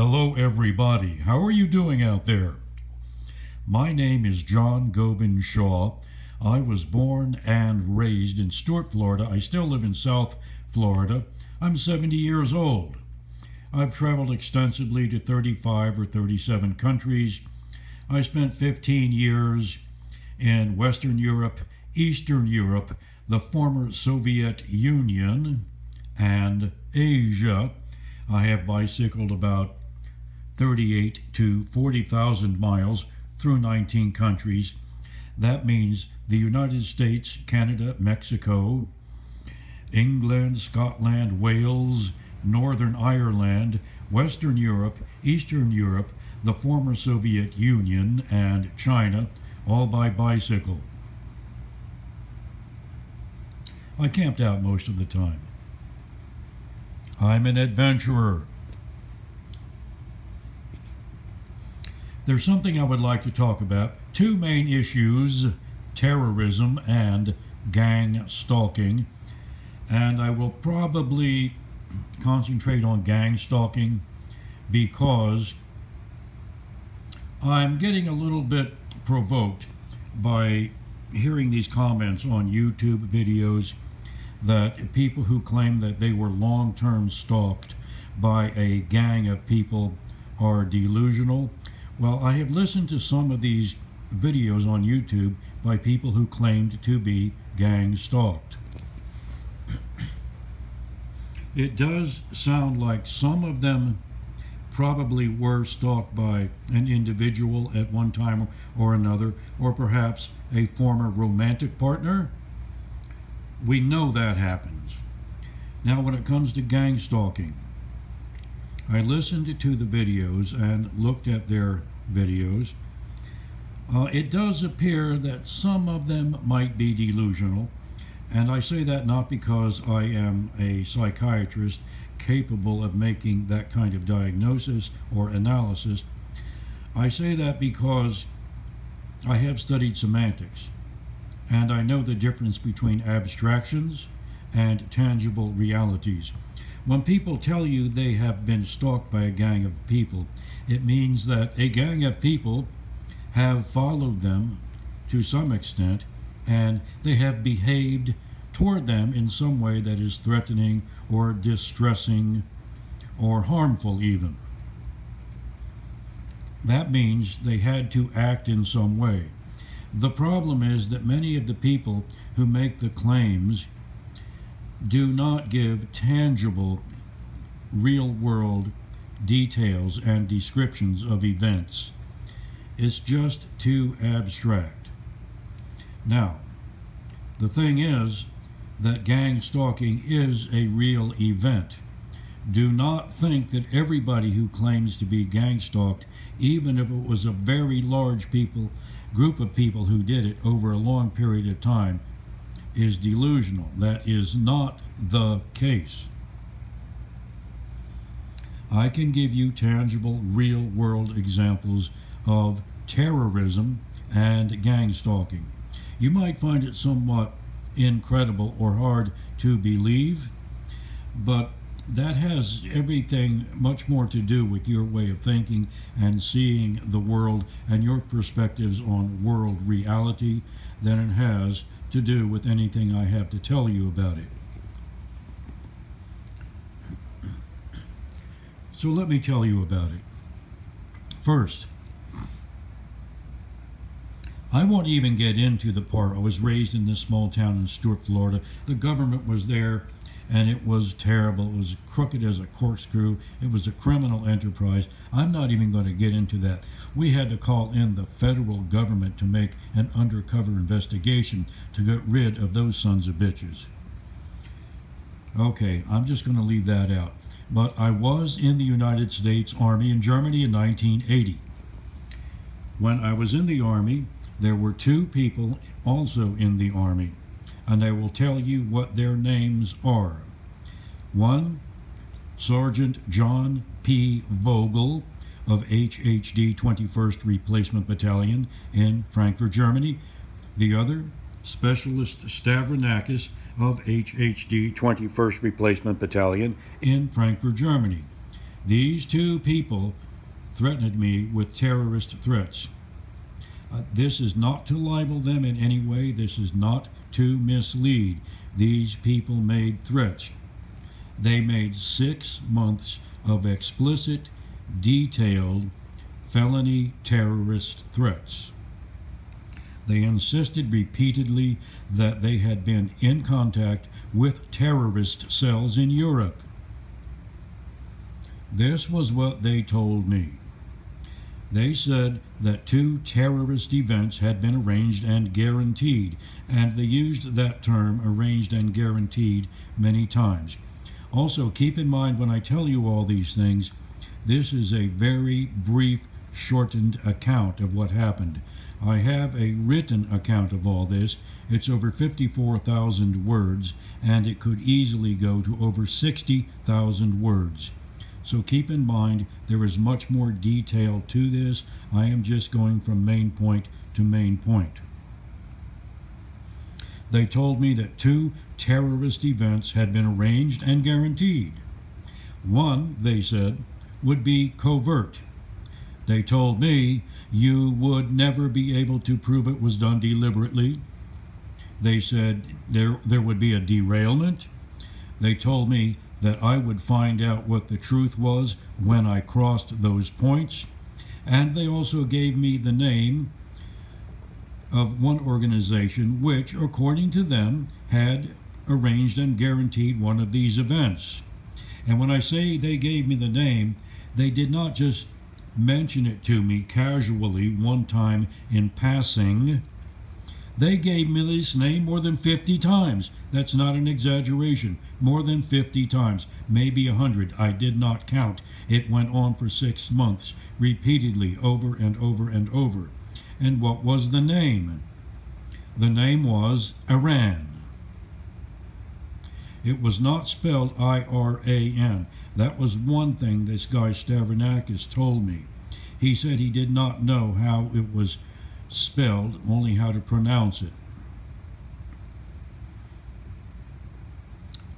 Hello, everybody. How are you doing out there? My name is John Gobin Shaw. I was born and raised in Stuart, Florida. I still live in South Florida. I'm 70 years old. I've traveled extensively to 35 or 37 countries. I spent 15 years in Western Europe, Eastern Europe, the former Soviet Union, and Asia. I have bicycled about 38 to 40,000 miles through 19 countries. That means the United States, Canada, Mexico, England, Scotland, Wales, Northern Ireland, Western Europe, Eastern Europe, the former Soviet Union, and China, all by bicycle. I camped out most of the time. I'm an adventurer. There's something I would like to talk about. Two main issues, terrorism and gang stalking. And I will probably concentrate on gang stalking because I'm getting a little bit provoked by hearing these comments on YouTube videos that people who claim that they were long-term stalked by a gang of people are delusional. Well, I have listened to some of these videos on YouTube by people who claimed to be gang stalked. It does sound like some of them probably were stalked by an individual at one time or another, or perhaps a former romantic partner. We know that happens. Now, when it comes to gang stalking, I listened to the videos and looked at their videos. It does appear that some of them might be delusional, and I say that not because I am a psychiatrist capable of making that kind of diagnosis or analysis. I say that because I have studied semantics, and I know the difference between abstractions and tangible realities. When people tell you they have been stalked by a gang of people, it means that a gang of people have followed them to some extent, and they have behaved toward them in some way that is threatening or distressing or harmful even. That means they had to act in some way. The problem is that many of the people who make the claims do not give tangible, real-world details and descriptions of events. It's just too abstract. Now, the thing is that gang stalking is a real event. Do not think that everybody who claims to be gang stalked, even if it was a very large group of people who did it over a long period of time, is delusional. That is not the case. I can give you tangible, real-world examples of terrorism and gang stalking. You might find it somewhat incredible or hard to believe, but that has everything much more to do with your way of thinking and seeing the world and your perspectives on world reality than it has to do with anything I have to tell you about it. So let me tell you about it. First, I won't even get into the part. I was raised in this small town in Stuart, Florida. The government was there, and it was terrible. It was crooked as a corkscrew. It was a criminal enterprise. I'm not even going to get into that. We had to call in the federal government to make an undercover investigation to get rid of those sons of bitches. Okay, I'm just going to leave that out. But I was in the United States Army in Germany in 1980. When I was in the Army, there were two people also in the Army, and I will tell you what their names are. One, Sergeant John P. Vogel of HHD 21st Replacement Battalion in Frankfurt, Germany. The other, Specialist Stavronakis of HHD 21st Replacement Battalion in Frankfurt, Germany. These two people threatened me with terrorist threats. This is not to libel them in any way. This is not to mislead. These people made threats. They made 6 months of explicit, detailed felony terrorist threats. They insisted repeatedly that they had been in contact with terrorist cells in Europe. This was what they told me. They said that 2 terrorist events had been arranged and guaranteed, and they used that term, arranged and guaranteed, many times. Also, keep in mind when I tell you all these things, this is a very brief, shortened account of what happened. I have a written account of all this. It's over 54,000 words, and it could easily go to over 60,000 words. So keep in mind there is much more detail to this. I am just going from main point to main point. They told me that 2 terrorist events had been arranged and guaranteed. One, they said, would be covert. They told me you would never be able to prove it was done deliberately. They said there would be a derailment. They told me that I would find out what the truth was when I crossed those points. And they also gave me the name of one organization which, according to them, had arranged and guaranteed one of these events. And when I say they gave me the name, they did not just mention it to me casually one time in passing. They gave me this name more than 50 times. That's not an exaggeration. More than 50 times, maybe 100. I did not count. It went on for 6 months, repeatedly, over and over and over. And what was the name? The name was Iran. It was not spelled I-R-A-N. That was one thing this guy Stavronakis told me. He said he did not know how it was spelled, only how to pronounce it.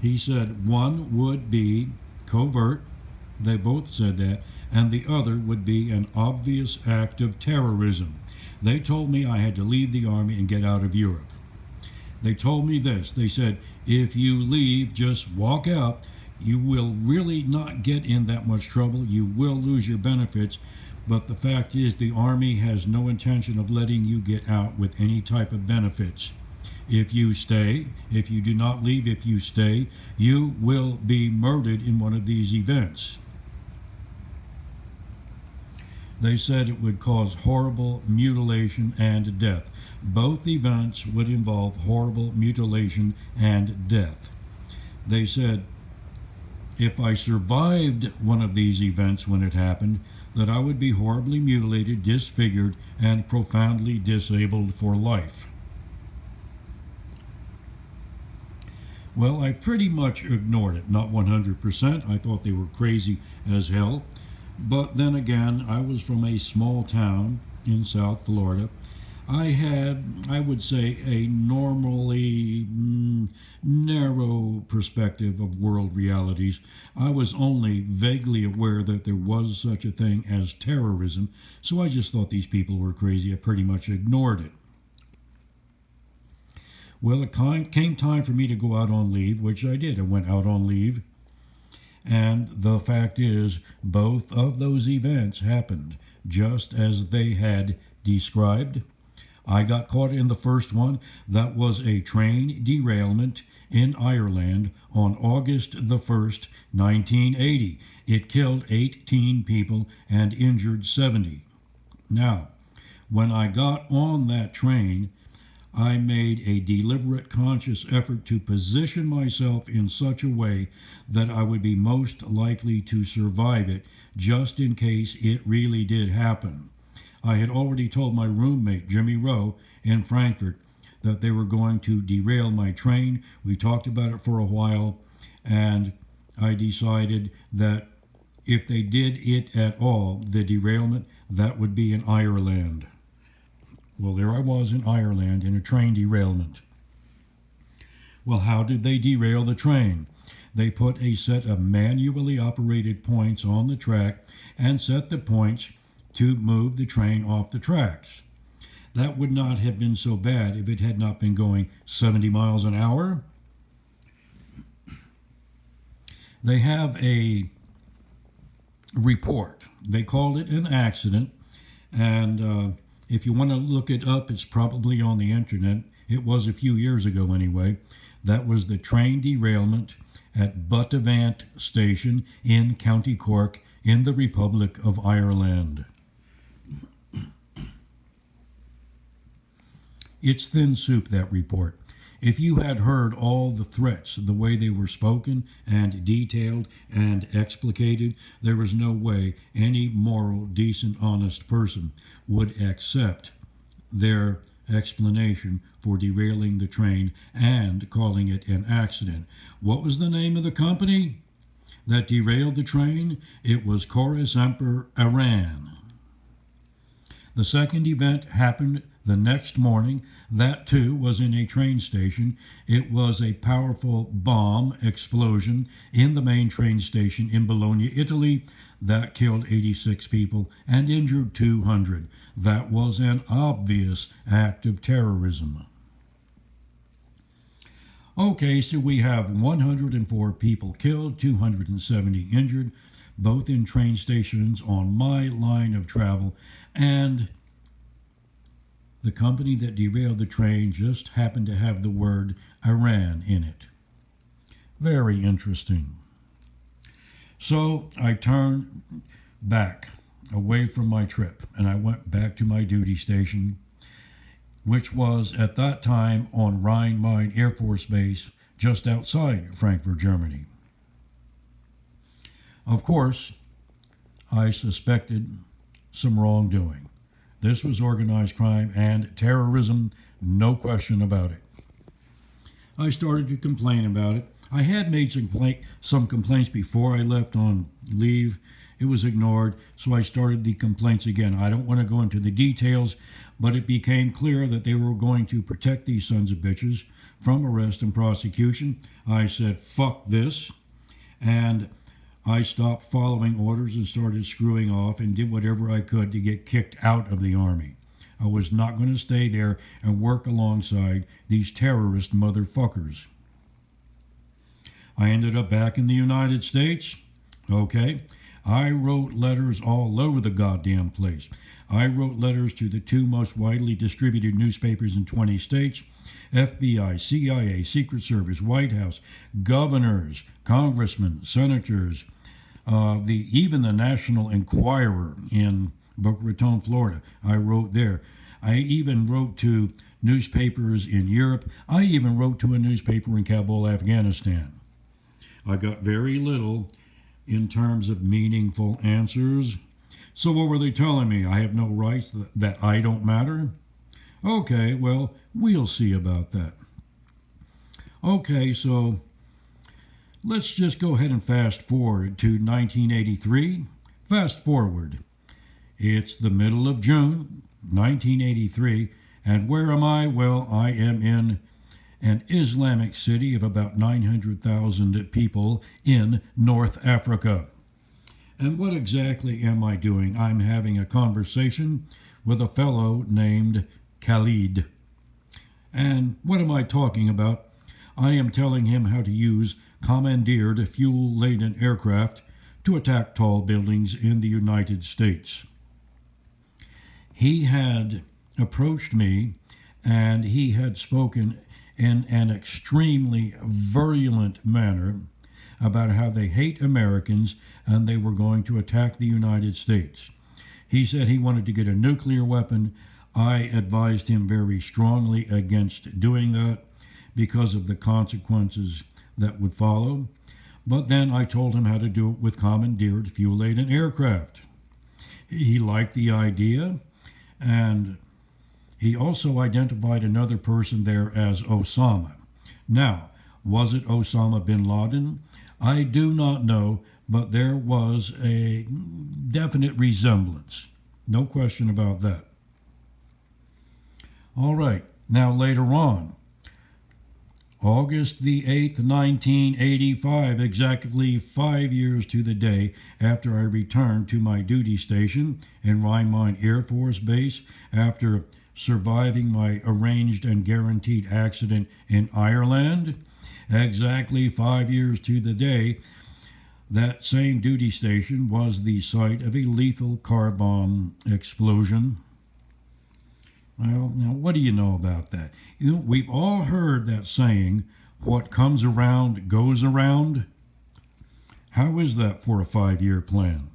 He said one would be covert, they both said that, and the other would be an obvious act of terrorism. They told me I had to leave the army and get out of Europe. They told me this. They said, if you leave, just walk out. You will really not get in that much trouble. You will lose your benefits. But the fact is the Army has no intention of letting you get out with any type of benefits. If you stay, if you do not leave, if you stay, you will be murdered in one of these events. They said it would cause horrible mutilation and death. Both events would involve horrible mutilation and death. They said if I survived one of these events when it happened, that I would be horribly mutilated, disfigured, and profoundly disabled for life. Well, I pretty much ignored it, not 100%. I thought they were crazy as hell. But then again, I was from a small town in South Florida. I had, I would say, a normally narrow perspective of world realities. I was only vaguely aware that there was such a thing as terrorism, so I just thought these people were crazy. I pretty much ignored it. Well, it came time for me to go out on leave, which I did. I went out on leave. And the fact is, both of those events happened just as they had described. I got caught in the first one. That was a train derailment in Ireland on August the 1st, 1980. It killed 18 people and injured 70. Now, when I got on that train, I made a deliberate, conscious effort to position myself in such a way that I would be most likely to survive it, just in case it really did happen. I had already told my roommate, Jimmy Rowe, in Frankfurt, that they were going to derail my train. We talked about it for a while, and I decided that if they did it at all, the derailment, that would be in Ireland. Well, there I was in Ireland in a train derailment. Well, how did they derail the train? They put a set of manually operated points on the track and set the points to move the train off the tracks. That would not have been so bad if it had not been going 70 miles an hour. They have a report. They called it an accident, and if you want to look it up, it's probably on the internet. It was a few years ago anyway. That was the train derailment at Buttevant Station in County Cork in the Republic of Ireland. It's thin soup, that report. If you had heard all the threats, the way they were spoken and detailed and explicated, there was no way any moral, decent, honest person would accept their explanation for derailing the train and calling it an accident. What was the name of the company that derailed the train? It was Chorus Emperor Iran. The second event happened the next morning. That too was in a train station. It was a powerful bomb explosion in the main train station in Bologna, Italy. That killed 86 people and injured 200. That was an obvious act of terrorism. Okay, so we have 104 people killed, 270 injured, both in train stations on my line of travel, and the company that derailed the train just happened to have the word Iran in it. Very interesting. So I turned back away from my trip and I went back to my duty station, which was at that time on Rhein-Main Air Force Base just outside Frankfurt, Germany. Of course, I suspected some wrongdoing. This was organized crime and terrorism, no question about it. I started to complain about it. I had made some complaints before I left on leave. It was ignored, so I started the complaints again. I don't want to go into the details, but it became clear that they were going to protect these sons of bitches from arrest and prosecution. I said, fuck this, and I stopped following orders and started screwing off and did whatever I could to get kicked out of the Army. I was not going to stay there and work alongside these terrorist motherfuckers. I ended up back in the United States. Okay. I wrote letters all over the goddamn place. I wrote letters to the two most widely distributed newspapers in 20 states, FBI, CIA, Secret Service, White House, governors, congressmen, senators, even the National Enquirer in Boca Raton, Florida. I wrote there. I even wrote to newspapers in Europe. I even wrote to a newspaper in Kabul, Afghanistan. I got very little in terms of meaningful answers. So what were they telling me? I have no rights, that I don't matter? Okay, well, we'll see about that. Okay, so let's just go ahead and fast forward to 1983. Fast forward. It's the middle of June, 1983, and where am I? Well, I am in an Islamic city of about 900,000 people in North Africa. And what exactly am I doing? I'm having a conversation with a fellow named Khalid. And what am I talking about? I am telling him how to use commandeered fuel-laden aircraft to attack tall buildings in the United States. He had approached me and he had spoken in an extremely virulent manner about how they hate Americans and they were going to attack the United States. He said he wanted to get a nuclear weapon. I advised him very strongly against doing that because of the consequences that would follow. But then I told him how to do it with commandeered fuel-laden aircraft. He liked the idea, and he also identified another person there as Osama. Now, was it Osama bin Laden? I do not know, but there was a definite resemblance. No question about that. All right, now later on August the 8th, 1985, exactly 5 years to the day after I returned to my duty station in Rhein Air Force Base after surviving my arranged and guaranteed accident in Ireland. Exactly 5 years to the day, that same duty station was the site of a lethal car bomb explosion. Well, now what do you know about that? We've all heard that saying, what comes around goes around. How is that for a 5-year plan?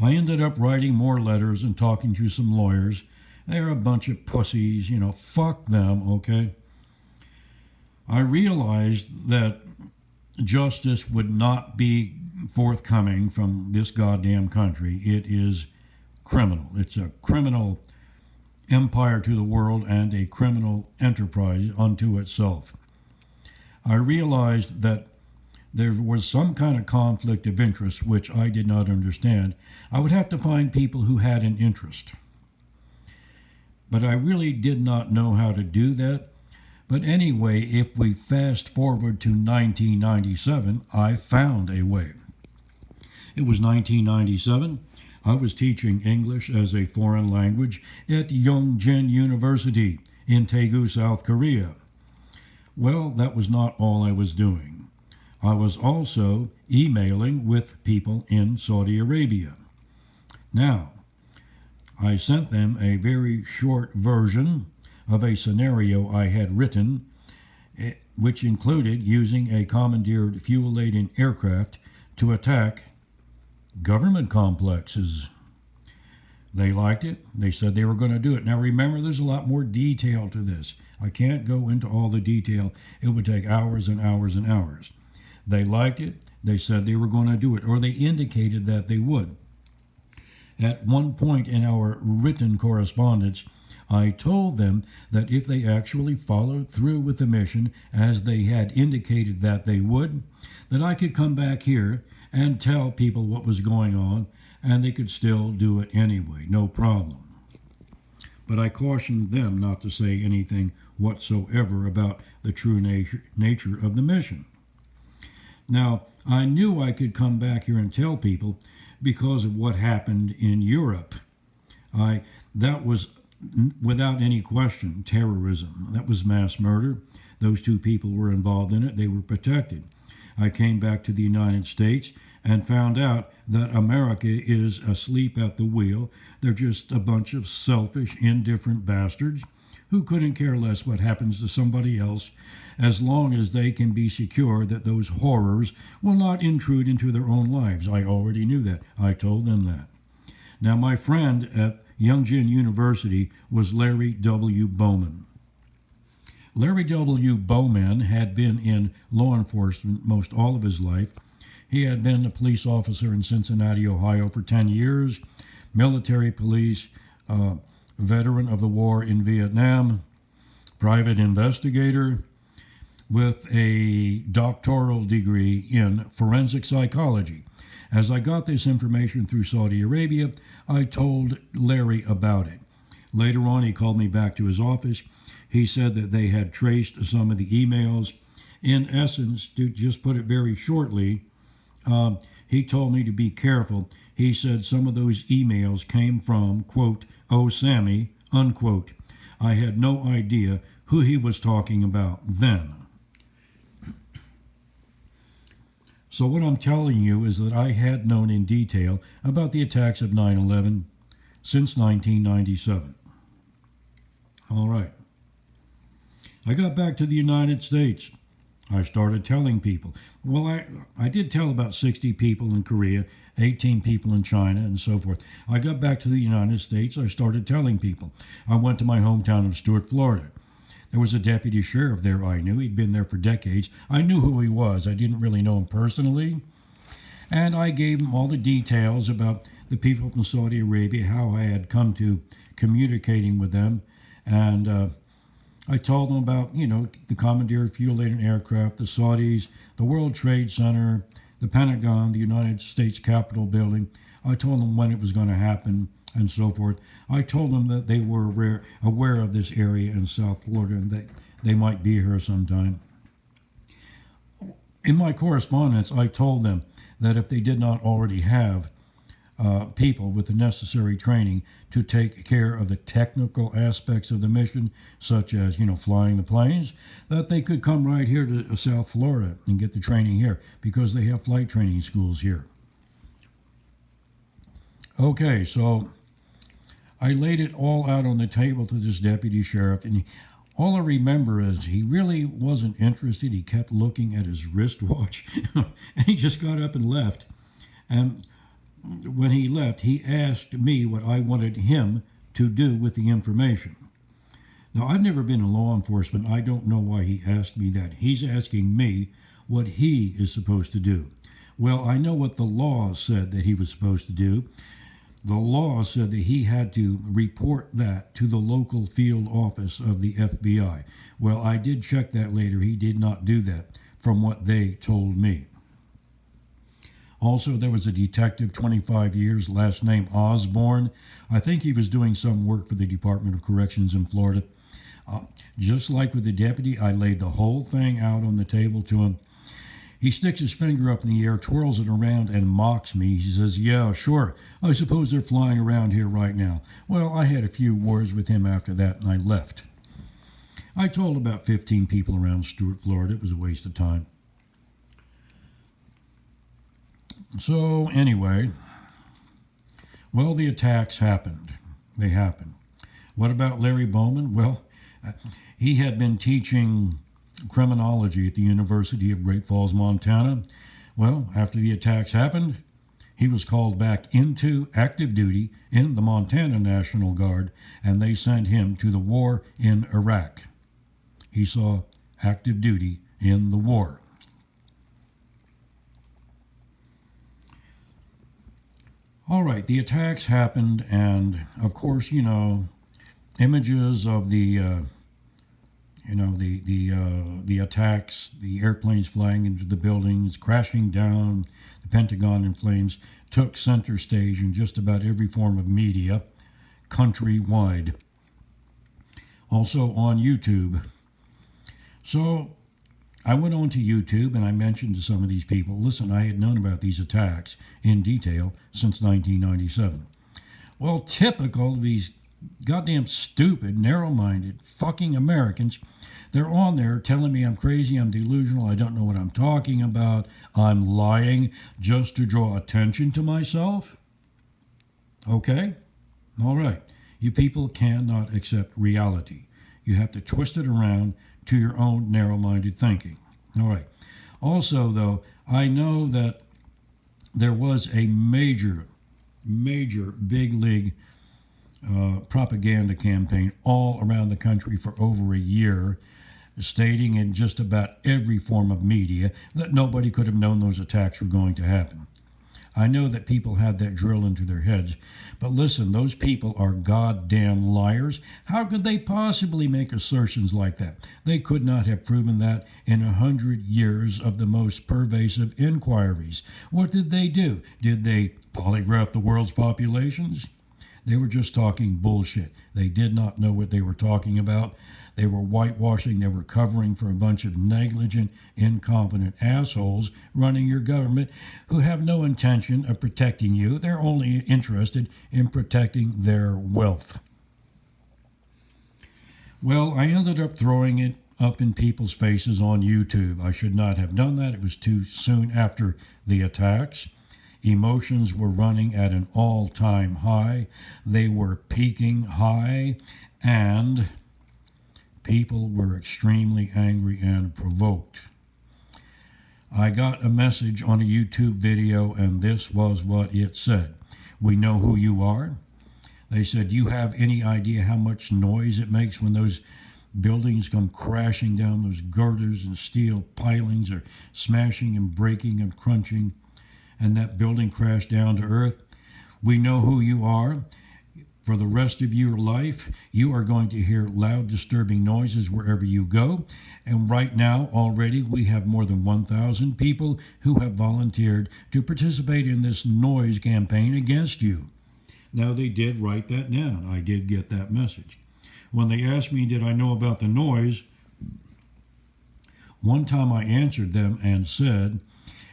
I ended up writing more letters and talking to some lawyers. They're a bunch of pussies, fuck them, okay? I realized that justice would not be forthcoming from this goddamn country. It is criminal. It's a criminal empire to the world and a criminal enterprise unto itself. I realized that there was some kind of conflict of interest which I did not understand. I would have to find people who had an interest. But I really did not know how to do that. But anyway, if we fast forward to 1997, I found a way. It was 1997. I was teaching English as a foreign language at Yongjin University in Daegu, South Korea. Well, that was not all I was doing. I was also emailing with people in Saudi Arabia. Now, I sent them a very short version of a scenario I had written, which included using a commandeered fuel-laden aircraft to attack government complexes. They liked it. They said they were going to do it. Now remember, there's a lot more detail to this. I can't go into all the detail. It would take hours and hours and hours. They liked it. They said they were going to do it, or they indicated that they would. At one point in our written correspondence, I told them that if they actually followed through with the mission as they had indicated that they would, that I could come back here and tell people what was going on, and they could still do it anyway, no problem. But I cautioned them not to say anything whatsoever about the true nature of the mission. Now, I knew I could come back here and tell people because of what happened in Europe. That was, without any question, terrorism. That was mass murder. Those two people were involved in it. They were protected. I came back to the United States and found out that America is asleep at the wheel. They're just a bunch of selfish, indifferent bastards who couldn't care less what happens to somebody else as long as they can be secure that those horrors will not intrude into their own lives. I already knew that. I told them that. Now, my friend at Yongjin University was Larry W. Bowman. Larry W. Bowman had been in law enforcement most all of his life. He had been a police officer in Cincinnati, Ohio for 10 years, military police, veteran of the war in Vietnam, private investigator with a doctoral degree in forensic psychology. As I got this information through Saudi Arabia, I told Larry about it. Later on, he called me back to his office. He said that they had traced some of the emails. In essence, to just put it very shortly, he told me to be careful. He said some of those emails came from, quote, "Oh, Sammy," unquote. I had no idea who he was talking about then. So what I'm telling you is that I had known in detail about the attacks of 9/11 since 1997. All right. I got back to the United States. I started telling people. Well, I did tell about 60 people in Korea, 18 people in China, and so forth. I got back to the United States. I started telling people. I went to my hometown of Stuart, Florida. There was a deputy sheriff there I knew. He'd been there for decades. I knew who he was. I didn't really know him personally. And I gave him all the details about the people from Saudi Arabia, how I had come to communicating with them. And I told them about, the commandeered fuel-laden aircraft, the Saudis, the World Trade Center, the Pentagon, the United States Capitol building. I told them when it was going to happen and so forth. I told them that they were aware of this area in South Florida and that they might be here sometime. In my correspondence, I told them that if they did not already have people with the necessary training to take care of the technical aspects of the mission, such as, flying the planes, that they could come right here to South Florida and get the training here because they have flight training schools here. Okay, so I laid it all out on the table to this deputy sheriff, and all I remember is he really wasn't interested. He kept looking at his wristwatch, and he just got up and left. And when he left, he asked me what I wanted him to do with the information. Now, I've never been in law enforcement. I don't know why he asked me that. He's asking me what he is supposed to do. Well, I know what the law said that he was supposed to do. The law said that he had to report that to the local field office of the FBI. Well, I did check that later. He did not do that from what they told me. Also, there was a detective, 25 years, last name Osborne. I think he was doing some work for the Department of Corrections in Florida. Just like with the deputy, I laid the whole thing out on the table to him. He sticks his finger up in the air, twirls it around, and mocks me. He says, "Yeah, sure. I suppose they're flying around here right now." Well, I had a few words with him after that, and I left. I told about 15 people around Stuart, Florida. It was a waste of time. So, anyway, well, the attacks happened. They happened. What about Larry Bowman? Well, he had been teaching criminology at the University of Great Falls, Montana. Well, after the attacks happened, he was called back into active duty in the Montana National Guard, and they sent him to the war in Iraq. He saw active duty in the war. All right, the attacks happened, and of course, images of the attacks, the airplanes flying into the buildings, crashing down, the Pentagon in flames, took center stage in just about every form of media, countrywide. Also on YouTube. So I went on to YouTube and I mentioned to some of these people, listen, I had known about these attacks in detail since 1997. Well, typical of these goddamn stupid, narrow-minded fucking Americans, they're on there telling me I'm crazy, I'm delusional, I don't know what I'm talking about, I'm lying just to draw attention to myself. Okay? All right. You people cannot accept reality. You have to twist it around to your own narrow-minded thinking. All right. Also, though, I know that there was a major big league propaganda campaign all around the country for over a year, stating in just about every form of media that nobody could have known those attacks were going to happen. I know that people had that drilled into their heads, but listen, those people are goddamn liars. How could they possibly make assertions like that? They could not have proven that in 100 years of the most pervasive inquiries. What did they do? Did they polygraph the world's populations? They were just talking bullshit. They did not know what they were talking about. They were whitewashing. They were covering for a bunch of negligent, incompetent assholes running your government who have no intention of protecting you. They're only interested in protecting their wealth. Well, I ended up throwing it up in people's faces on YouTube. I should not have done that. It was too soon after the attacks. Emotions were running at an all-time high. They were peaking high, and people were extremely angry and provoked. I got a message on a YouTube video, and this was what it said. "We know who you are." They said, "You have any idea how much noise it makes when those buildings come crashing down, those girders and steel pilings are smashing and breaking and crunching, and that building crashed down to earth? We know who you are. For the rest of your life, you are going to hear loud, disturbing noises wherever you go. And right now, already, we have more than 1,000 people who have volunteered to participate in this noise campaign against you. Now, they did write that down. I did get that message. When they asked me, did I know about the noise, one time I answered them and said,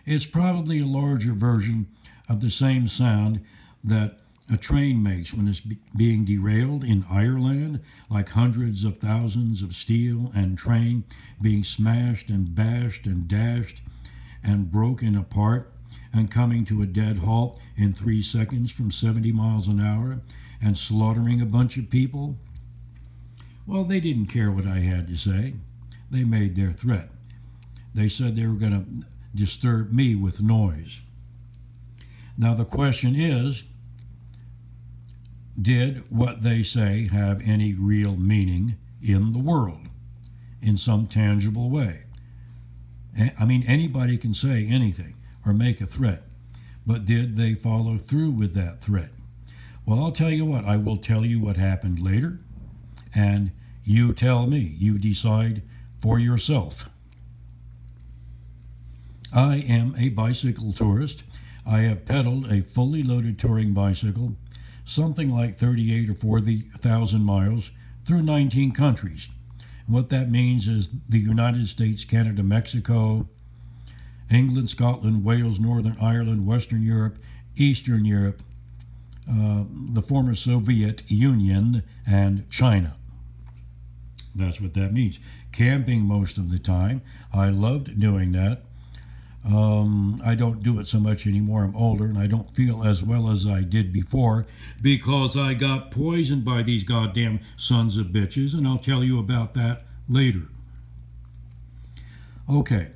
it's probably a larger version of the same sound that a train makes when it's being derailed in Ireland, like hundreds of thousands of steel and train being smashed and bashed and dashed and broken apart and coming to a dead halt in 3 seconds from 70 miles an hour and slaughtering a bunch of people. Well, they didn't care what I had to say. They made their threat. They said they were going to disturb me with noise. Now the question is, did what they say have any real meaning in the world in some tangible way? I mean, anybody can say anything or make a threat, but did they follow through with that threat? Well, I'll tell you what, I will tell you what happened later, and you tell me, you decide for yourself. I am a bicycle tourist. I have pedaled a fully loaded touring bicycle something like 38 or 40,000 miles through 19 countries. And what that means is the United States, Canada, Mexico, England, Scotland, Wales, Northern Ireland, Western Europe, Eastern Europe, the former Soviet Union, and China. That's what that means. Camping most of the time. I loved doing that. I don't do it so much anymore. I'm older and I don't feel as well as I did before because I got poisoned by these goddamn sons of bitches, and I'll tell you about that later. Okay,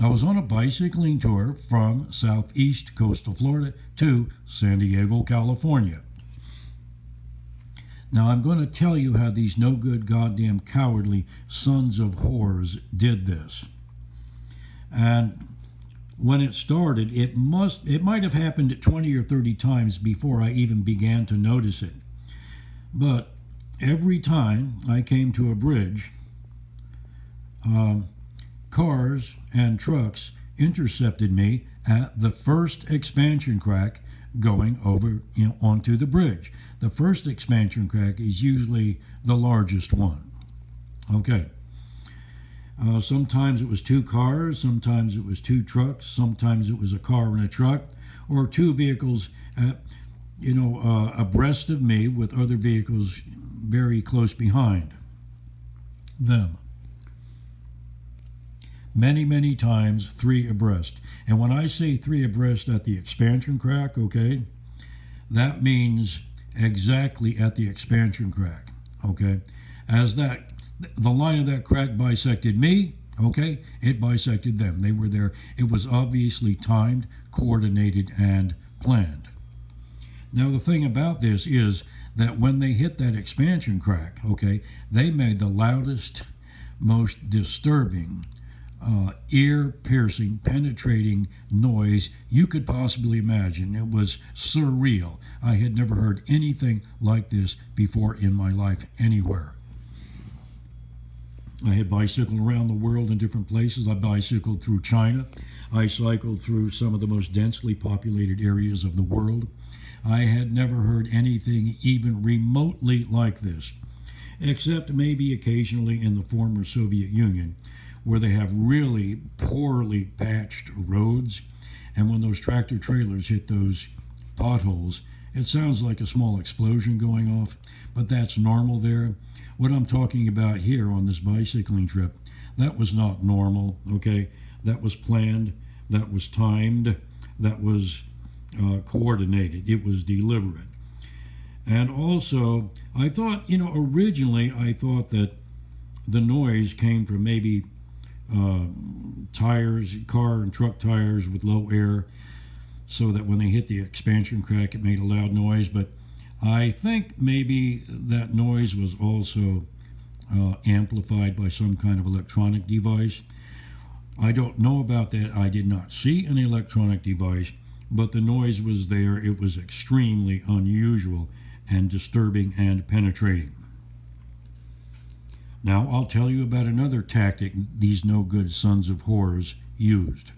I was on a bicycling tour from southeast coastal Florida to San Diego, California. Now I'm going to tell you how these no good goddamn cowardly sons of whores did this. And when it started, it might have happened 20 or 30 times before I even began to notice it. But every time I came to a bridge, cars and trucks intercepted me at the first expansion crack going over onto the bridge. The first expansion crack is usually the largest one. Okay. Sometimes it was 2 cars, sometimes it was 2 trucks, sometimes it was a car and a truck, or 2 vehicles, abreast of me with other vehicles very close behind them. Many, many times 3 abreast. And when I say 3 abreast at the expansion crack, okay, that means exactly at the expansion crack, okay? As the line of that crack bisected me, okay, it bisected them. They were there. It was obviously timed, coordinated, and planned. Now, the thing about this is that when they hit that expansion crack, okay, they made the loudest, most disturbing, ear-piercing, penetrating noise you could possibly imagine. It was surreal. I had never heard anything like this before in my life anywhere. I had bicycled around the world in different places. I bicycled through China. I cycled through some of the most densely populated areas of the world. I had never heard anything even remotely like this, except maybe occasionally in the former Soviet Union, where they have really poorly patched roads. And when those tractor trailers hit those potholes, it sounds like a small explosion going off, but that's normal there. What I'm talking about here on this bicycling trip, that was not normal, okay? That was planned, that was timed, that was coordinated. It was deliberate. And also, I thought, originally I thought that the noise came from maybe tires, car and truck tires with low air, so that when they hit the expansion crack, it made a loud noise. But I think maybe that noise was also amplified by some kind of electronic device. I don't know about that. I did not see an electronic device, but the noise was there. It was extremely unusual and disturbing and penetrating. Now I'll tell you about another tactic these no good sons of whores used.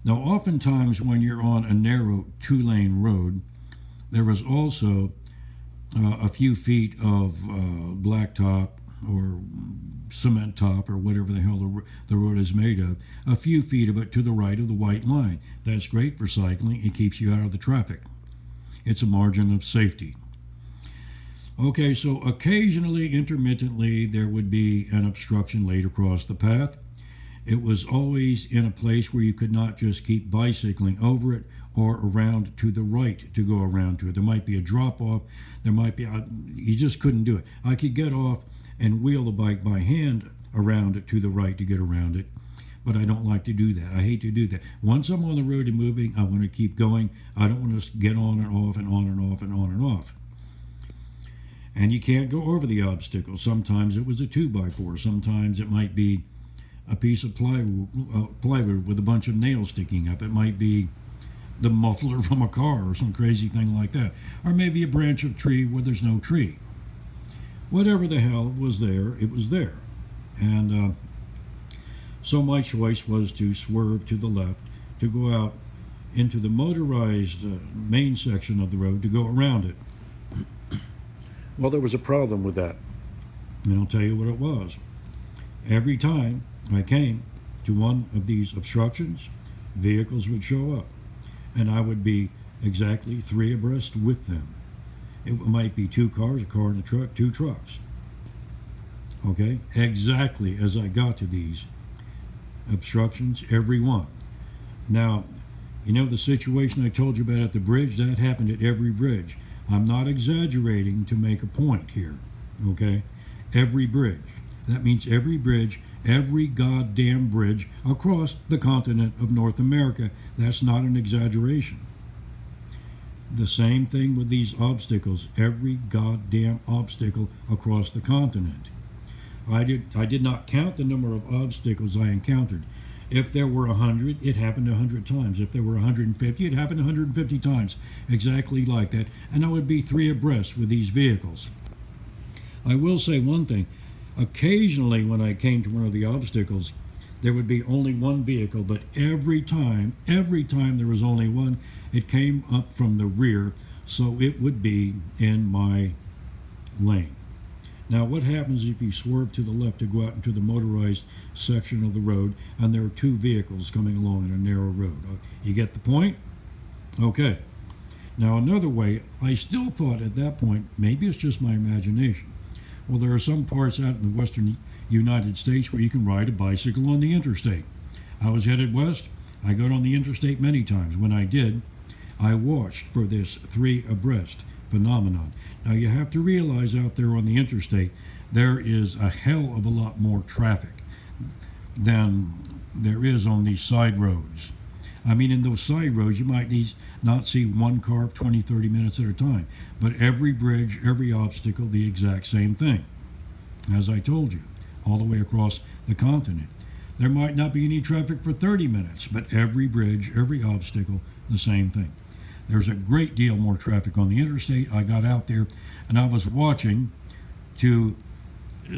Now oftentimes when you're on a narrow 2-lane road, there was also a few feet of blacktop or cement top or whatever the hell the road is made of, a few feet of it to the right of the white line. That's great for cycling. It keeps you out of the traffic. It's a margin of safety. Okay, so occasionally, intermittently, there would be an obstruction laid across the path. It was always in a place where you could not just keep bicycling over it or around to the right to go around to it. There might be a drop off. There might be, you just couldn't do it. I could get off and wheel the bike by hand around it to the right to get around it, but I don't like to do that. I hate to do that. Once I'm on the road and moving, I want to keep going. I don't want to get on and off and on and off and on and off. And you can't go over the obstacle. Sometimes it was a 2x4. Sometimes it might be a piece of plywood with a bunch of nails sticking up. It might be the muffler from a car or some crazy thing like that. Or maybe a branch of tree where there's no tree. Whatever the hell was there, it was there. And so my choice was to swerve to the left, to go out into the motorized main section of the road, to go around it. Well, there was a problem with that. And I'll tell you what it was. Every time I came to one of these obstructions, vehicles would show up, and I would be exactly 3 abreast with them. It might be 2 cars, a car and a truck, 2 trucks. Okay, exactly as I got to these obstructions, every one. Now, you know the situation I told you about at the bridge? That happened at every bridge. I'm not exaggerating to make a point here, okay? Every bridge. That means every bridge, every goddamn bridge across the continent of North America. That's not an exaggeration. The same thing with these obstacles, every goddamn obstacle across the continent. I did not count the number of obstacles I encountered. If there were 100, it happened 100 times. If there were 150, it happened 150 times. Exactly like that. And I would be 3 abreast with these vehicles. I will say one thing. Occasionally when I came to one of the obstacles, there would be only one vehicle, but every time there was only one, it came up from the rear, so it would be in my lane. Now, what happens if you swerve to the left to go out into the motorized section of the road and there are 2 vehicles coming along in a narrow road? You get the point? Okay. Now, another way, I still thought at that point, maybe it's just my imagination. Well, there are some parts out in the western United States where you can ride a bicycle on the interstate. I was headed west. I got on the interstate many times. When I did, I watched for this 3 abreast phenomenon. Now you have to realize out there on the interstate there is a hell of a lot more traffic than there is on these side roads. I mean, in those side roads you might not see one car 20, 30 minutes at a time, but every bridge, every obstacle, the exact same thing. As I told you, all the way across the continent. There might not be any traffic for 30 minutes, but every bridge, every obstacle, the same thing. There's a great deal more traffic on the interstate. I got out there and I was watching to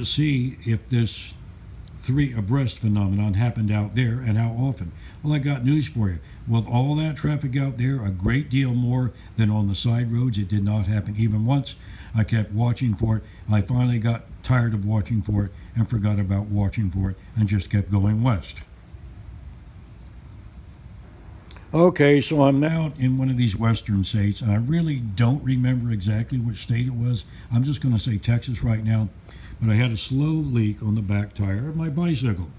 see if this 3 abreast phenomenon happened out there and how often. Well, I got news for you. With all that traffic out there, a great deal more than on the side roads. It did not happen even once. I kept watching for it. I finally got tired of watching for it and forgot about watching for it and just kept going west. Okay, so I'm now in one of these western states, and I really don't remember exactly which state it was. I'm just going to say Texas right now. But I had a slow leak on the back tire of my bicycle.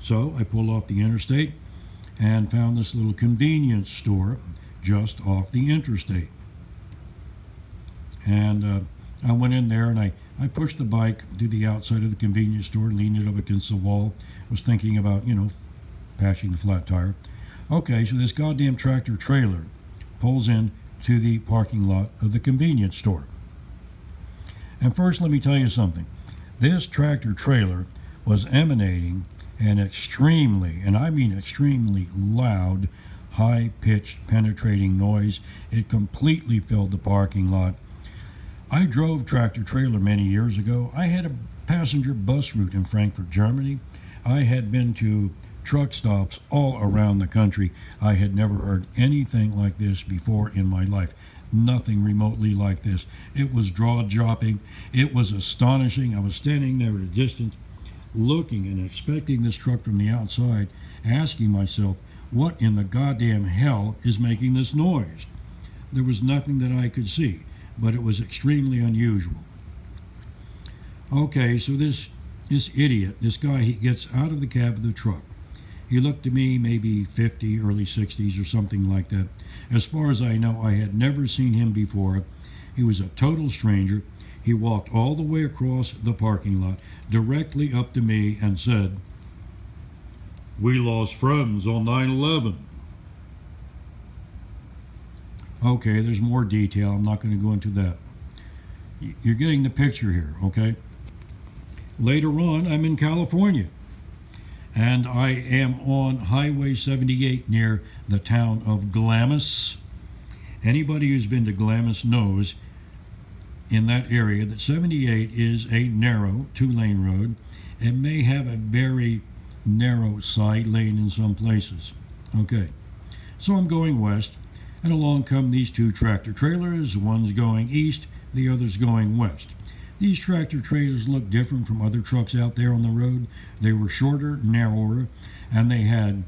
So I pulled off the interstate and found this little convenience store just off the interstate. And I went in there and I pushed the bike to the outside of the convenience store, leaned it up against the wall. Was thinking about, patching the flat tire. Okay, so this goddamn tractor trailer pulls in to the parking lot of the convenience store. And first, let me tell you something. This tractor trailer was emanating an extremely, and I mean extremely loud, high-pitched, penetrating noise. It completely filled the parking lot. I drove tractor trailer many years ago. I had a passenger bus route in Frankfurt, Germany. I had been to truck stops all around the country. I had never heard anything like this before in my life. Nothing remotely like this. It was jaw dropping. It was astonishing. I was standing there at a distance, looking and inspecting this truck from the outside, asking myself, what in the goddamn hell is making this noise? There was nothing that I could see, but it was extremely unusual. Okay, so this idiot, this guy, he gets out of the cab of the truck. He looked to me maybe 50, early 60s or something like that. As far as I know, I had never seen him before. He was a total stranger. He walked all the way across the parking lot, directly up to me and said, "We lost friends on 9/11." Okay, there's more detail. I'm not going to go into that. You're getting the picture here, okay? Later on, I'm in California, and I am on Highway 78 near the town of Glamis. Anybody who's been to Glamis knows in that area that 78 is a narrow two-lane road. It may have a very narrow side lane in some places. Okay, so I'm going west, and along come these two tractor trailers. One's going east, the other's going west. These tractor trailers look different from other trucks out there on the road. They were shorter, narrower, and they had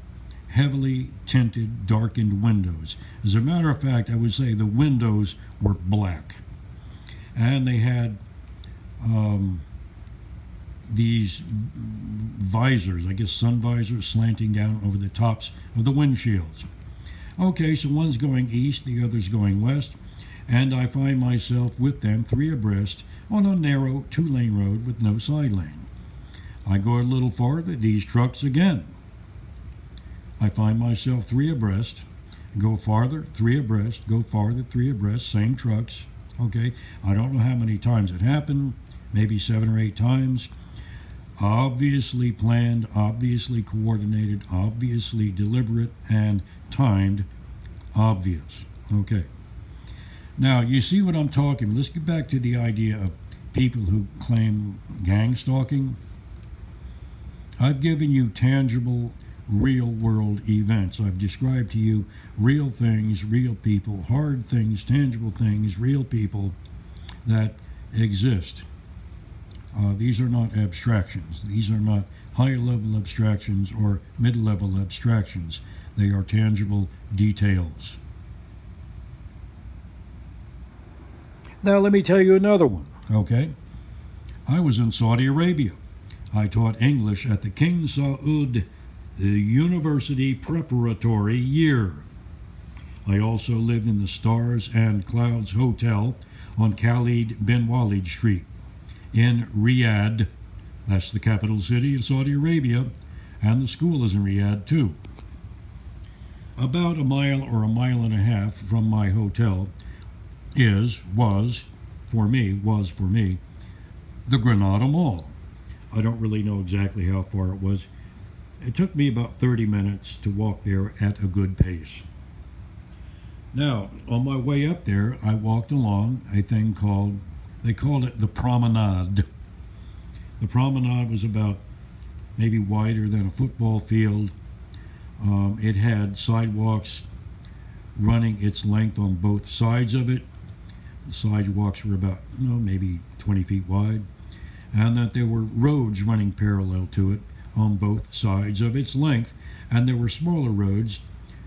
heavily tinted, darkened windows. As a matter of fact, I would say the windows were black. And they had these visors, I guess sun visors, slanting down over the tops of the windshields. Okay, so one's going east, the other's going west, and I find myself with them three abreast on a narrow two-lane road with no side lane. I go a little farther, these trucks again. I find myself three abreast, go farther, three abreast, go farther, three abreast, same trucks. Okay, I don't know how many times it happened, maybe 7 or 8 times. Obviously planned, obviously coordinated, obviously deliberate, and timed. Obvious. Okay. Now, you see what I'm talking about. Let's get back to the idea of people who claim gang stalking. I've given you tangible, real-world events. I've described to you real things, real people, hard things, tangible things, real people that exist. These are not abstractions. These are not high-level abstractions or mid-level abstractions. They are tangible details. Now let me tell you another one, okay? I was in Saudi Arabia. I taught English at the King Saud University Preparatory Year. I also lived in the Stars and Clouds Hotel on Khalid bin Walid Street in Riyadh. That's the capital city of Saudi Arabia, and the school is in Riyadh too. About a mile or a mile and a half from my hotel was for me, the Granada Mall. I don't really know exactly how far it was. It took me about 30 minutes to walk there at a good pace. Now, on my way up there, I walked along a thing they called it the promenade. The promenade was about maybe wider than a football field. It had sidewalks running its length on both sides of it. The sidewalks were about, maybe 20 feet wide, and that there were roads running parallel to it on both sides of its length, and there were smaller roads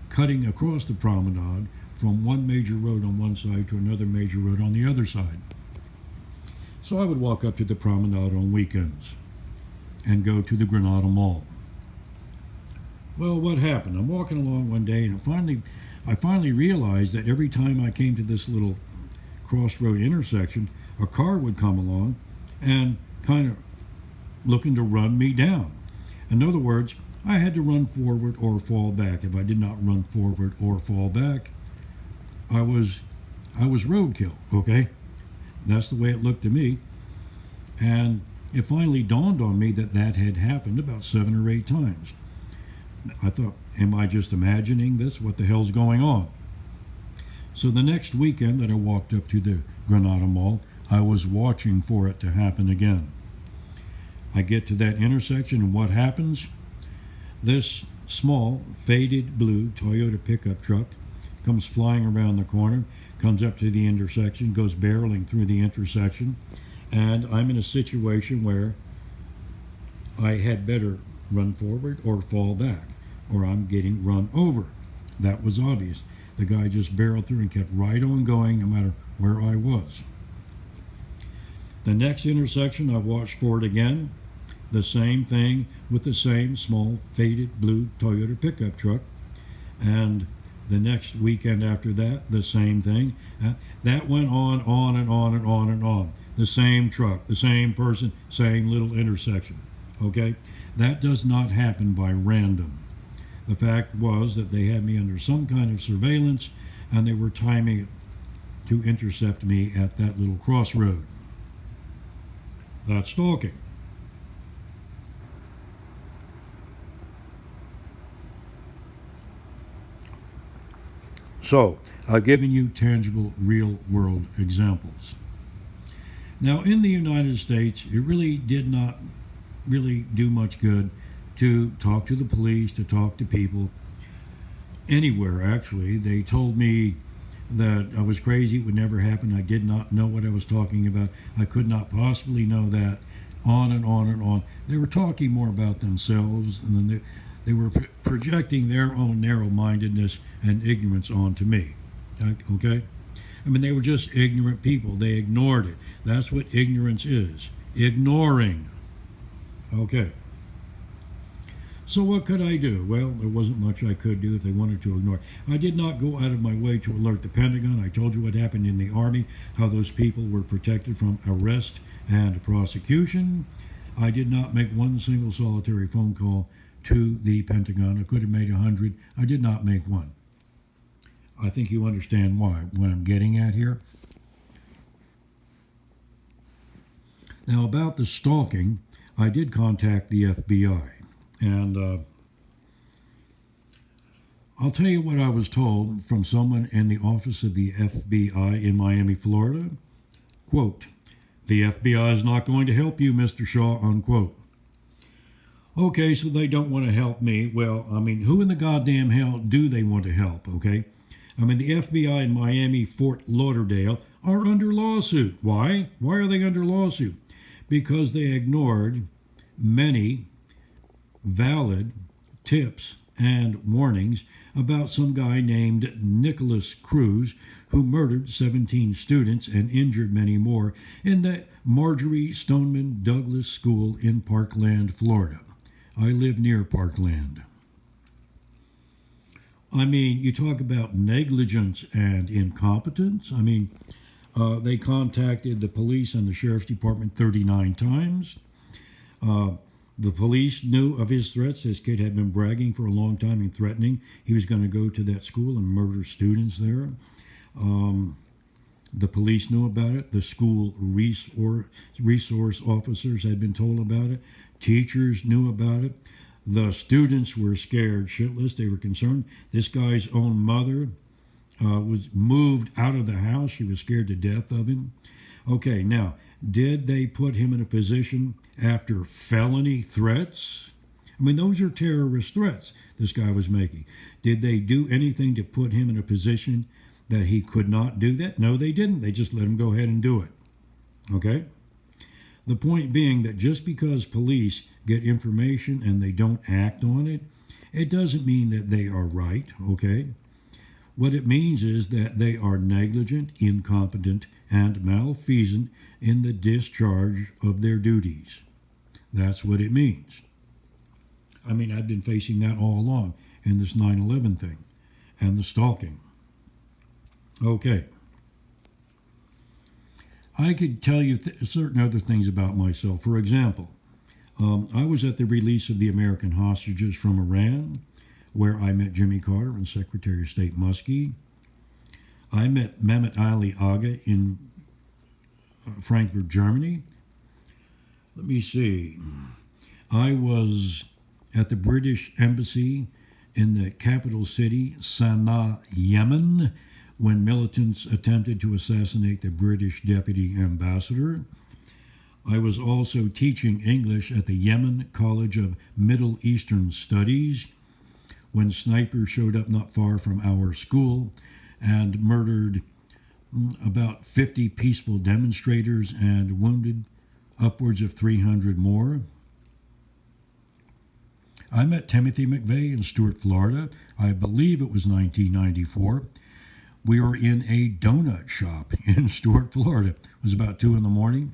cutting across the promenade from one major road on one side to another major road on the other side. So I would walk up to the promenade on weekends and go to the Granada Mall. Well, what happened? I'm walking along one day, and I finally realized that every time I came to this little crossroad intersection, a car would come along and kind of looking to run me down. In other words, I had to run forward or fall back. If I did not run forward or fall back, I was roadkill, okay? That's the way it looked to me. And it finally dawned on me that had happened about 7 or 8 times. I thought, am I just imagining this? What the hell's going on? So the next weekend that I walked up to the Granada Mall, I was watching for it to happen again. I get to that intersection, and what happens? This small, faded blue Toyota pickup truck comes flying around the corner, comes up to the intersection, goes barreling through the intersection, and I'm in a situation where I had better run forward or fall back, or I'm getting run over. That was obvious. The guy just barreled through and kept right on going no matter where I was. The next intersection, I watched for it again. The same thing with the same small, faded blue Toyota pickup truck. And the next weekend after that, the same thing. That went on and on and on and on. The same truck, the same person, same little intersection. Okay? That does not happen by random. The fact was that they had me under some kind of surveillance and they were timing it to intercept me at that little crossroad. That's stalking. So, I've given you tangible, real world examples. Now, in the United States, it really did not really do much good to talk to the police, to talk to people anywhere, actually. They told me that I was crazy, it would never happen. I did not know what I was talking about. I could not possibly know that. On and on and on. They were talking more about themselves, and then they were projecting their own narrow-mindedness and ignorance onto me. Okay? I mean, they were just ignorant people. They ignored it. That's what ignorance is. Ignoring. Okay. So what could I do? Well, there wasn't much I could do if they wanted to ignore it. I did not go out of my way to alert the Pentagon. I told you what happened in the Army, how those people were protected from arrest and prosecution. I did not make one single solitary phone call to the Pentagon. I could have made 100. I did not make one. I think you understand why, what I'm getting at here. Now, about the stalking, I did contact the FBI. And I'll tell you what I was told from someone in the office of the FBI in Miami, Florida. Quote, "The FBI is not going to help you, Mr. Shaw," unquote. Okay, so they don't want to help me. Well, I mean, who in the goddamn hell do they want to help, okay? I mean, the FBI in Miami, Fort Lauderdale, are under lawsuit. Why? Why are they under lawsuit? Because they ignored many valid tips and warnings about some guy named Nicholas Cruz who murdered 17 students and injured many more in the Marjorie Stoneman Douglas School in Parkland, Florida. I live near Parkland. I mean, you talk about negligence and incompetence. I mean, they contacted the police and the sheriff's department 39 times. The police knew of his threats. This kid had been bragging for a long time and threatening he was going to go to that school and murder students there. The police knew about it. The school resource officers had been told about it. Teachers knew about it. The students were scared shitless. They were concerned. This guy's own mother was moved out of the house. She was scared to death of him. Okay, now, did they put him in a position after felony threats? I mean, those are terrorist threats this guy was making. Did they do anything to put him in a position that he could not do that? No, they didn't. They just let him go ahead and do it. Okay? The point being that just because police get information and they don't act on it, it doesn't mean that they are right, okay? What it means is that they are negligent, incompetent, and malfeasant in the discharge of their duties. That's what it means. I mean, I've been facing that all along in this 9/11 thing and the stalking. Okay. I could tell you certain other things about myself. For example, I was at the release of the American hostages from Iran, where I met Jimmy Carter and Secretary of State Muskie. I met Mehmet Ali Aga in Frankfurt, Germany. Let me see. I was at the British Embassy in the capital city, Sana'a, Yemen, when militants attempted to assassinate the British deputy ambassador. I was also teaching English at the Yemen College of Middle Eastern Studies when snipers showed up not far from our school and murdered about 50 peaceful demonstrators and wounded upwards of 300 more. I met Timothy McVeigh in Stuart, Florida. I believe it was 1994. We were in a donut shop in Stuart, Florida. It was about 2 in the morning.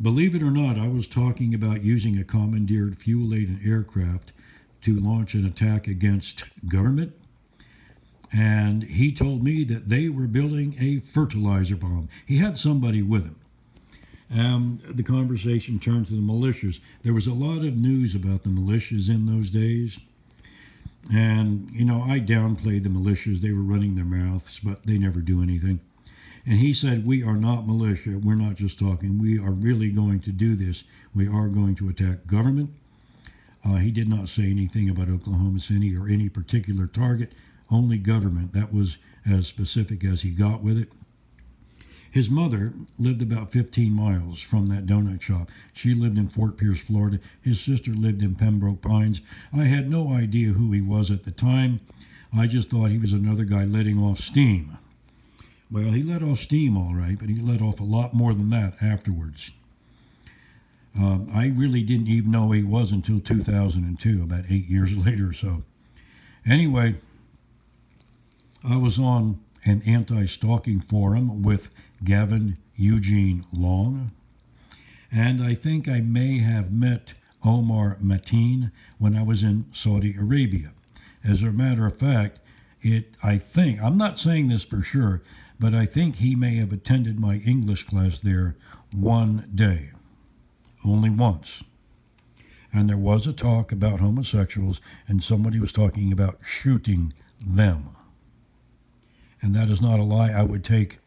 Believe it or not, I was talking about using a commandeered fuel-laden aircraft to launch an attack against government. And he told me that they were building a fertilizer bomb. He had somebody with him. The conversation turned to the militias. There was a lot of news about the militias in those days. And, I downplayed the militias. They were running their mouths, but they never do anything. And he said, we are not militia. We're not just talking. We are really going to do this. We are going to attack government. He did not say anything about Oklahoma City or any particular target, only government. That was as specific as he got with it. His mother lived about 15 miles from that donut shop. She lived in Fort Pierce, Florida. His sister lived in Pembroke Pines. I had no idea who he was at the time. I just thought he was another guy letting off steam. Well, he let off steam all right, but he let off a lot more than that afterwards. I really didn't even know he was until 2002, about 8 years later or so. Anyway, I was on an anti-stalking forum with Gavin Eugene Long, and I think I may have met Omar Mateen when I was in Saudi Arabia. As a matter of fact, I'm not saying this for sure, but I think he may have attended my English class there one day, only once. And there was a talk about homosexuals, and somebody was talking about shooting them. And that is not a lie. I would take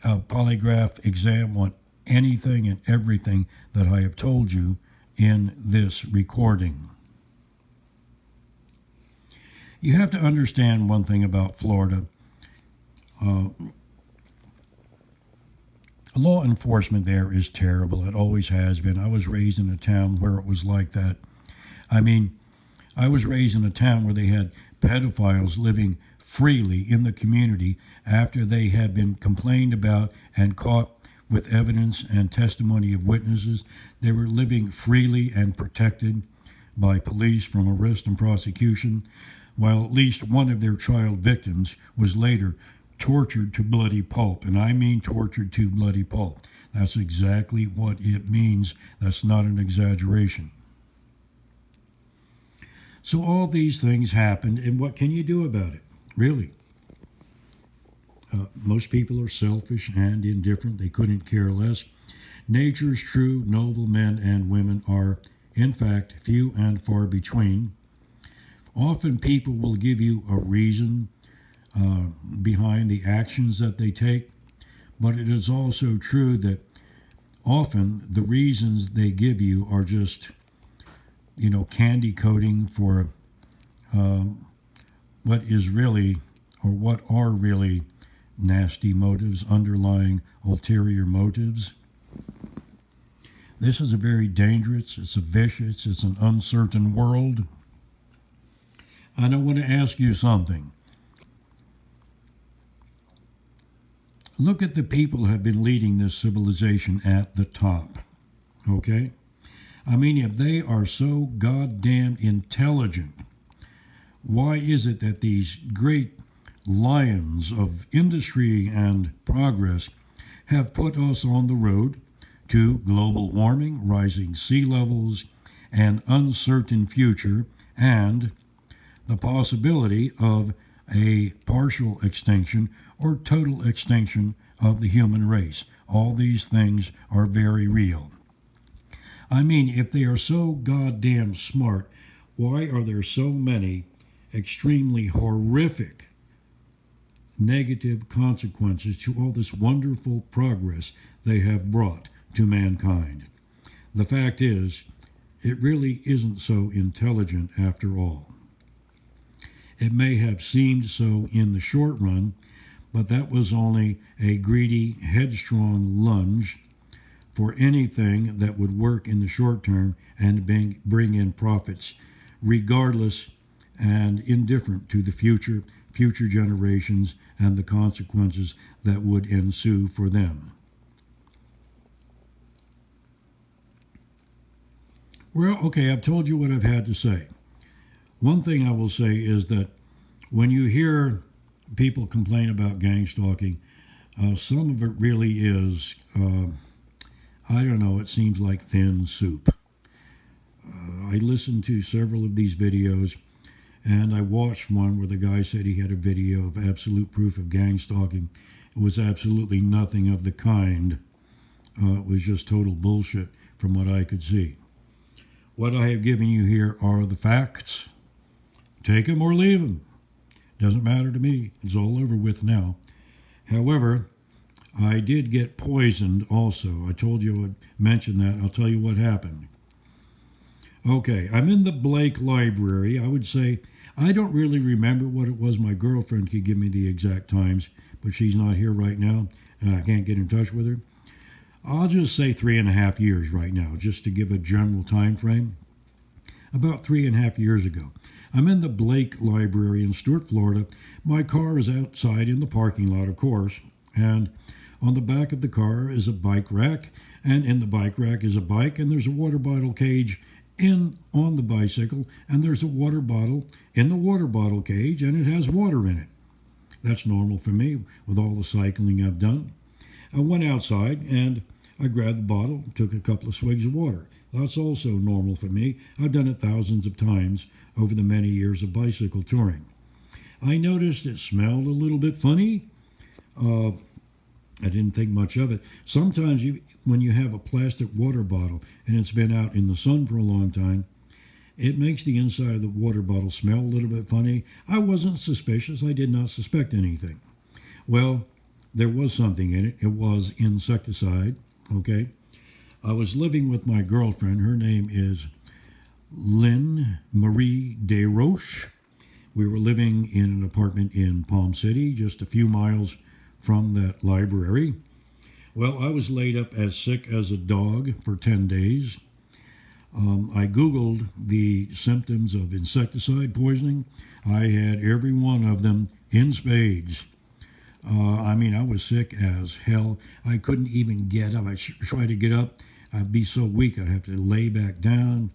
a polygraph exam on anything and everything that I have told you in this recording. You have to understand one thing about Florida. Law enforcement there is terrible. It always has been. I was raised in a town where it was like that. I was raised in a town where they had pedophiles living freely in the community after they had been complained about and caught with evidence and testimony of witnesses. They were living freely and protected by police from arrest and prosecution, while at least one of their child victims was later tortured to bloody pulp. And I mean tortured to bloody pulp. That's exactly what it means. That's not an exaggeration. So all these things happened, and what can you do about it? Really? Most people are selfish and indifferent. They couldn't care less. Nature's true noble men and women are, in fact, few and far between. Often people will give you a reason behind the actions that they take, but it is also true that often the reasons they give you are just, candy coating for what is really, or what are really nasty motives, underlying ulterior motives. This is a very dangerous, it's a vicious, it's an uncertain world. And I want to ask you something. Look at the people who have been leading this civilization at the top, okay? If they are so goddamn intelligent, why is it that these great lions of industry and progress have put us on the road to global warming, rising sea levels, an uncertain future, and the possibility of a partial extinction or total extinction of the human race? All these things are very real. If they are so goddamn smart, why are there so many extremely horrific negative consequences to all this wonderful progress they have brought to mankind? The fact is, it really isn't so intelligent after all. It may have seemed so in the short run, but that was only a greedy, headstrong lunge for anything that would work in the short term and bring in profits, regardless and indifferent to the future generations and the consequences that would ensue for them. Well, okay, I've told you what I've had to say. One thing I will say is that when you hear people complain about gang stalking, some of it really is, I don't know, it seems like thin soup. I listened to several of these videos, and I watched one where the guy said he had a video of absolute proof of gang stalking. It was absolutely nothing of the kind. It was just total bullshit from what I could see. What I have given you here are the facts. Take them or leave them. Doesn't matter to me. It's all over with now. However, I did get poisoned also. I told you I would mention that. I'll tell you what happened. Okay, I'm in the Blake Library. I would say I don't really remember what it was. My girlfriend could give me the exact times, but she's not here right now, and I can't get in touch with her. I'll just say 3.5 years right now, just to give a general time frame. About 3.5 years ago. I'm in the Blake Library in Stuart, Florida. My car is outside in the parking lot, of course, and on the back of the car is a bike rack, and in the bike rack is a bike, and there's a water bottle cage on the bicycle, and there's a water bottle in the water bottle cage, and it has water in it. That's normal for me with all the cycling I've done. I went outside and I grabbed the bottle, took a couple of swigs of water. That's also normal for me. I've done it thousands of times over the many years of bicycle touring. I noticed it smelled a little bit funny. I didn't think much of it. Sometimes when you have a plastic water bottle and it's been out in the sun for a long time, it makes the inside of the water bottle smell a little bit funny. I wasn't suspicious. I did not suspect anything. Well, there was something in it. It was insecticide, okay? I was living with my girlfriend. Her name is Lynn Marie Desroches. We were living in an apartment in Palm City, just a few miles from that library. Well, I was laid up as sick as a dog for 10 days. I Googled the symptoms of insecticide poisoning. I had every one of them in spades. I was sick as hell. I couldn't even get up. I tried to get up. I'd be so weak I'd have to lay back down.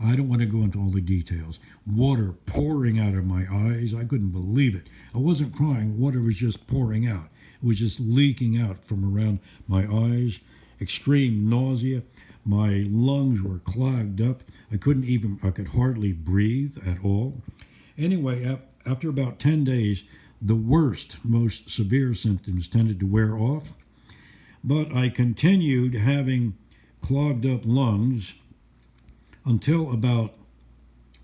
I don't want to go into all the details. Water pouring out of my eyes. I couldn't believe it. I wasn't crying. Water was just pouring out. It was just leaking out from around my eyes. Extreme nausea. My lungs were clogged up. I could hardly breathe at all. Anyway, after about 10 days, the worst, most severe symptoms tended to wear off. But I continued having clogged up lungs until about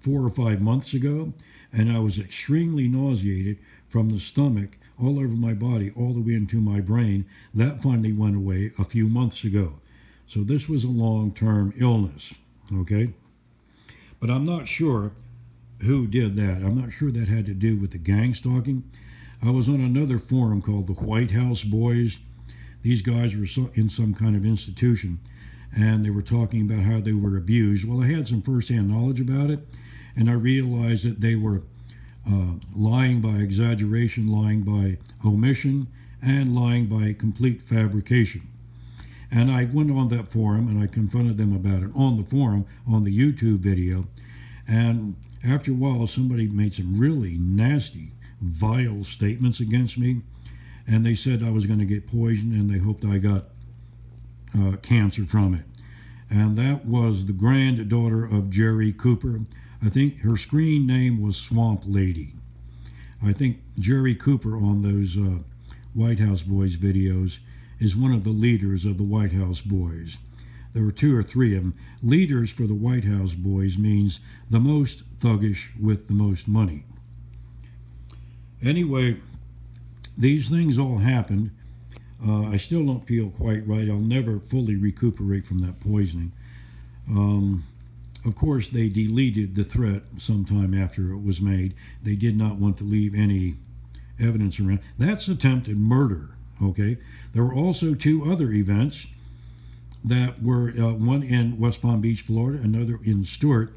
4 or 5 months ago, and I was extremely nauseated from the stomach all over my body, all the way into my brain. That finally went away a few months ago. So this was a long-term illness, okay? But I'm not sure who did that. I'm not sure that had to do with the gang stalking. I was on another forum called the White House Boys. These guys were in some kind of institution, and they were talking about how they were abused. Well, I had some first-hand knowledge about it, and I realized that they were lying by exaggeration, lying by omission, and lying by complete fabrication. And I went on that forum and I confronted them about it on the forum, on the YouTube video. And after a while, somebody made some really nasty, vile statements against me. And they said I was going to get poisoned, and they hoped I got cancer from it. And that was the granddaughter of Jerry Cooper. I think her screen name was Swamp Lady. I think Jerry Cooper on those White House Boys videos is one of the leaders of the White House Boys. There were 2 or 3 of them. Leaders for the White House Boys means the most thuggish with the most money. Anyway, these things all happened. I still don't feel quite right. I'll never fully recuperate from that poisoning. Of course, they deleted the threat sometime after it was made. They did not want to leave any evidence around. That's attempted murder. Okay. There were also two other events that were one in West Palm Beach, Florida, another in Stewart,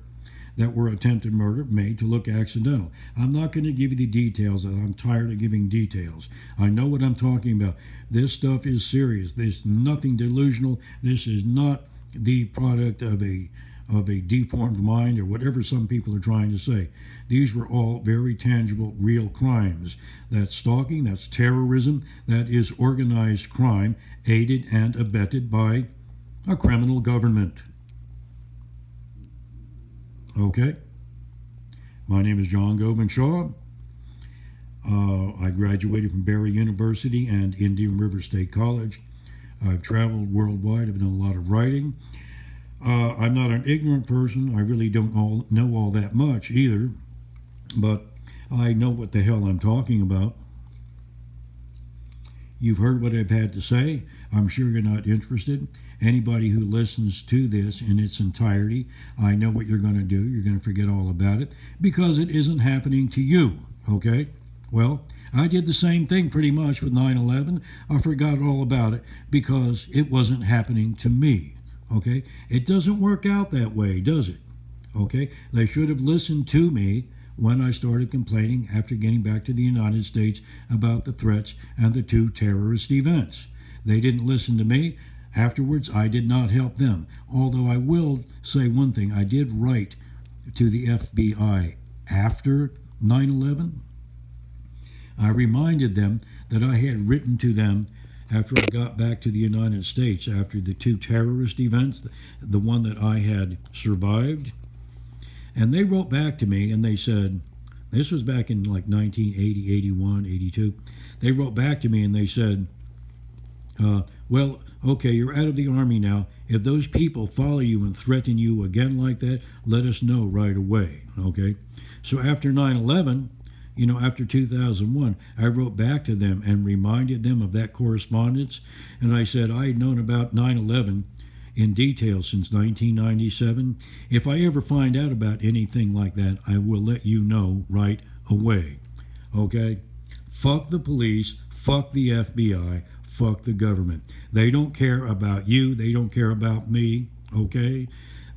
that were attempted murder made to look accidental. I'm not going to give you the details. I'm tired of giving details. I know what I'm talking about. This stuff is serious. There's nothing delusional. This is not the product of a deformed mind or whatever some people are trying to say. These were all very tangible, real crimes. That's stalking, that's terrorism, that is organized crime aided and abetted by a criminal government. Okay. My name is John Govan Shaw. I graduated from Barry University and Indian River State College. I've traveled worldwide. I've done a lot of writing. I'm not an ignorant person. I really don't know all that much either, but I know what the hell I'm talking about. You've heard what I've had to say. I'm sure you're not interested. Anybody who listens to this in its entirety, I know what you're going to do. You're going to forget all about it because it isn't happening to you, okay? Well, I did the same thing pretty much with 9/11. I forgot all about it because it wasn't happening to me, okay? It doesn't work out that way, does it? Okay? They should have listened to me when I started complaining after getting back to the United States about the threats and the two terrorist events. They didn't listen to me. Afterwards, I did not help them. Although I will say one thing, I did write to the FBI after 9/11. I reminded them that I had written to them after I got back to the United States after the two terrorist events, the one that I had survived. And they wrote back to me and they said, this was back in like 1980, 81, 82. They wrote back to me and they said, well, okay, you're out of the Army now. If those people follow you and threaten you again like that, let us know right away, okay? So after 9/11, after 2001, I wrote back to them and reminded them of that correspondence. And I said I had known about 9/11 in detail since 1997. If I ever find out about anything like that, I will let you know right away, okay? Fuck the police, fuck the FBI, fuck the government. They don't care about you. They don't care about me, okay?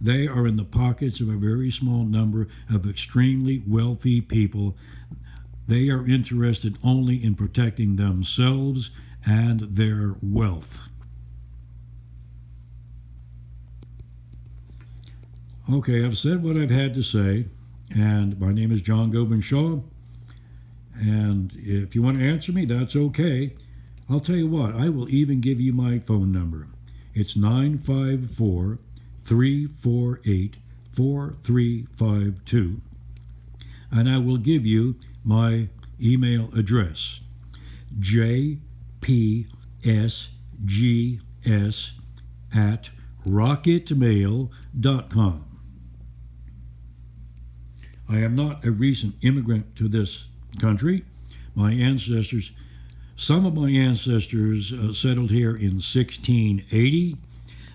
They are in the pockets of a very small number of extremely wealthy people. They are interested only in protecting themselves and their wealth. Okay, I've said what I've had to say, and my name is John Govan Shaw. And if you want to answer me, that's okay. I'll tell you what, I will even give you my phone number. It's 954-348-4352. And I will give you my email address, jpsgs@rocketmail.com. I am not a recent immigrant to this country. Some of my ancestors settled here in 1680.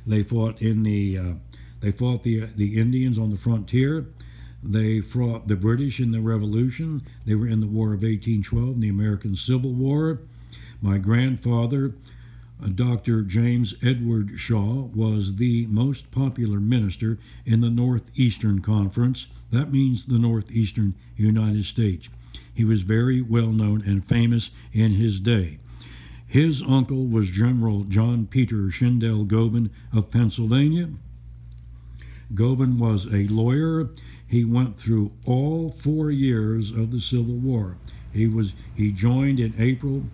They fought the Indians on the frontier. They fought the British in the Revolution. They were in the War of 1812, the American Civil War. My grandfather, Dr. James Edward Shaw, was the most popular minister in the Northeastern Conference. That means the Northeastern United States. He was very well known and famous in his day. His uncle was General John Peter Schindel Govan of Pennsylvania. Govan was a lawyer. He went through all 4 years of the Civil War. He joined in April.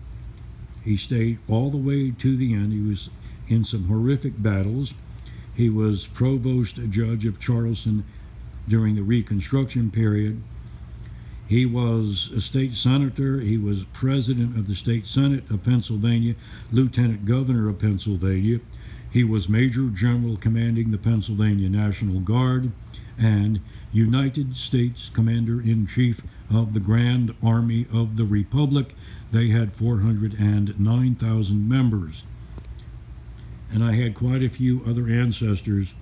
He stayed all the way to the end. He was in some horrific battles. He was provost judge of Charleston during the Reconstruction period. He was a state senator. He was president of the state senate of Pennsylvania, lieutenant governor of Pennsylvania. He was major general commanding the Pennsylvania National Guard and United States commander-in-chief of the Grand Army of the Republic. They had 409,000 members. And I had quite a few other ancestors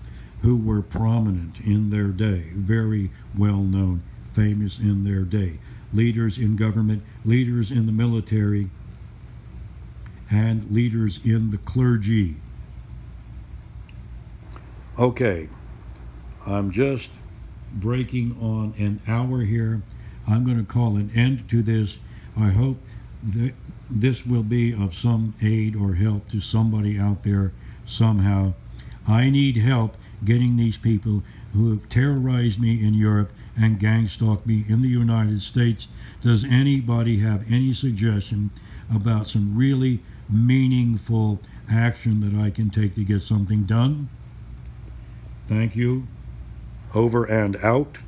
who were prominent in their day, very well known, famous in their day. Leaders in government, leaders in the military, and leaders in the clergy. Okay, I'm just breaking on an hour here. I'm going to call an end to this. I hope that this will be of some aid or help to somebody out there somehow. I need help getting these people who have terrorized me in Europe and gang stalked me in the United States. Does anybody have any suggestion about some really meaningful action that I can take to get something done? Thank you. Over and out.